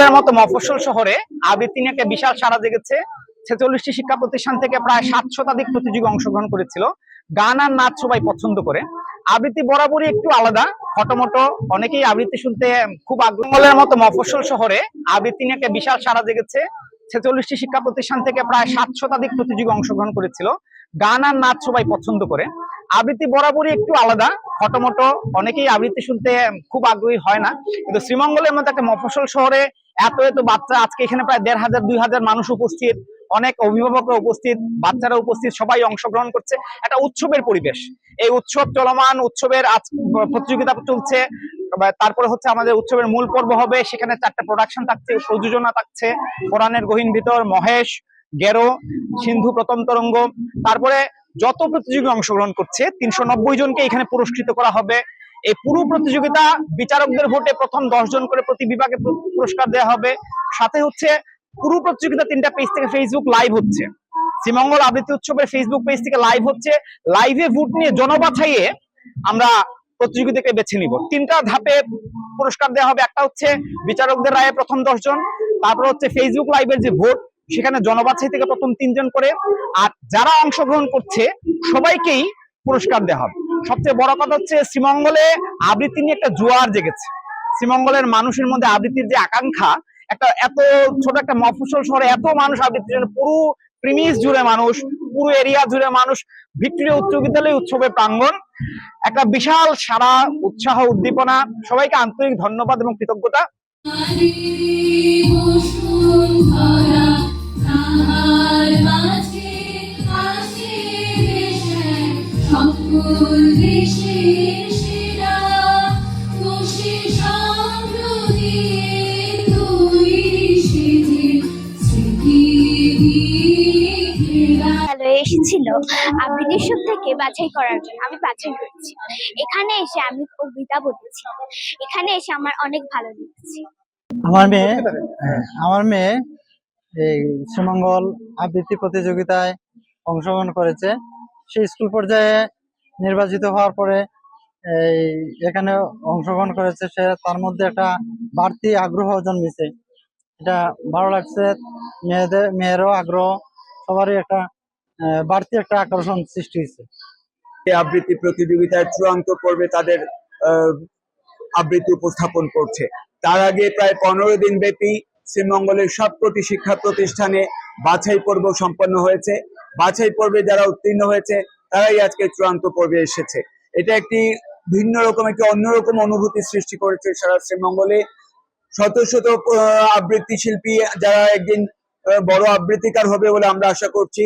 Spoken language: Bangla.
শ্রীমঙ্গলের মতো মফস্বল শহরে আবৃত্তি নিয়ে একটা বিশাল সাড়া জেগেছে। 46টি শিক্ষা প্রতিষ্ঠান থেকে প্রায় 7 শতাধিক প্রতিযোগী অংশগ্রহণ করেছিল। গান আর নাচ সবাই পছন্দ করে। আবৃত্তি বরাবরই একটু আলাদা, খটোমটো, অনেকেই আবৃত্তি শুনতে খুব আগ্রহ। শ্রীমঙ্গলের মতো মফস্বল শহরে আবৃত্তি নিয়ে একটা বিশাল সাড়া জেগেছে। 46টি শিক্ষা প্রতিষ্ঠান থেকে প্রায় 7 শতাধিক প্রতিযোগী অংশগ্রহণ করেছিল। গান আর নাচ সবাই পছন্দ করে। আবৃত্তি বরাবরই একটু আলাদা, খটোমটো, অনেকেই আবৃত্তি শুনতে খুব আগ্রহী হয় না, কিন্তু শ্রীমঙ্গলের মতো একটা মফস্বল শহরে এত এত বাচ্চা, আজকে এখানে প্রায় 1500-2000 মানুষ উপস্থিত, অনেক অভিভাবকরা উপস্থিত, বাচ্চারা উপস্থিত, সবাই অংশগ্রহণ করছে। একটা উৎসবের পরিবেশ, এই উৎসব চলমান, উৎসবের আজ প্রতিযোগিতা চলছে। তারপরে হচ্ছে আমাদের উৎসবের মূল পর্ব হবে, সেখানে 4টা প্রোডাকশন থাকছে, প্রযোজনা থাকছে, কোরআনের গহীন ভিতর, মহেশ, গেরো, সিন্ধু প্রথম তরঙ্গ। তারপরে যত প্রতিযোগী অংশগ্রহণ করছে 390 জনকে এখানে পুরস্কৃত করা হবে। এই পুরো প্রতিযোগিতা বিচারকদের ভোটে প্রথম 10 জন করে প্রতি বিভাগে পুরস্কার দেওয়া হবে। সাথে হচ্ছে পুরো প্রতিযোগিতা 3টা পেজ থেকে ফেসবুক লাইভ হচ্ছে। শ্রীমঙ্গল আবৃত্তি উৎসবের ফেসবুক পেজ থেকে লাইভ হচ্ছে। লাইভে ভোট নিয়ে জনবাছাইয়ে আমরা প্রতিযোগিতাকে বেছে নিব। 3টা ধাপে পুরস্কার দেওয়া হবে। একটা হচ্ছে বিচারকদের রায়ে প্রথম 10 জন, তারপর হচ্ছে ফেসবুক লাইভের যে ভোট, সেখানে জনবাছাই থেকে প্রথম 3 জন করে, আর যারা অংশগ্রহণ করছে সবাইকেই পুরস্কার দেওয়া হবে। সবচেয়ে বড় কথা হচ্ছে শ্রীমঙ্গলে আবৃত্তি নিয়ে একটা জোয়ার জেগেছে। শ্রীমঙ্গলের মানুষের মধ্যে আবৃত্তির যে আকাঙ্ক্ষা, একটা এত ছোট একটা মফস্বল শহরে এত মানুষ আবৃত্তির জন্য, পুরো প্রিমিস জুড়ে মানুষ, পুরো এরিয়া জুড়ে মানুষ, ভিক্টোরিয়া উচ্চ বিদ্যালয় উৎসবের প্রাঙ্গণ, একটা বিশাল সারা, উৎসাহ, উদ্দীপনা। সবাইকে আন্তরিক ধন্যবাদ এবং কৃতজ্ঞতা। এসেছিল আবৃত্তি শো থেকে বাছাই করার জন্য। আমি বাছাই করেছি। এখানে এসে আমি কবিতা বলেছি। এখানে এসে আমার অনেক ভালো লেগেছে। আমার মেয়ে এই শ্রীমঙ্গল আবৃত্তি প্রতিযোগিতায় অংশগ্রহণ করেছে। সে স্কুল পর্যায়ে নির্বাচিত হওয়ার পরে এখানে অংশগ্রহণ করেছে। সে তার মধ্যে একটা বাড়তি আগ্রহ জন্মেছে। এটা ভালো লাগছে। মেয়েরও আগ্রহ, সবারই একটা বাড়তি একটা আকর্ষণ সৃষ্টি হয়েছে। আবৃত্তি প্রতিযোগিতার চূড়ান্ত পর্বে তাদের আবৃত্তি উপস্থাপন করছে। তার আগে প্রায় 15 দিন ব্যাপী শ্রীমঙ্গলের সবকটি শিক্ষা প্রতিষ্ঠানে বাছাই পর্ব সম্পন্ন হয়েছে। বাছাই পর্বে যারা উত্তীর্ণ হয়েছে তারাই আজকে চূড়ান্ত পর্বে এসেছে। এটা একটি ভিন্ন রকম, একটি অন্যরকম অনুভূতি সৃষ্টি করেছে সারা শ্রীমঙ্গলে। শত শত আবৃত্তি শিল্পী যারা একদিন বড় আবৃত্তিকার হবে বলে আমরা আশা করছি।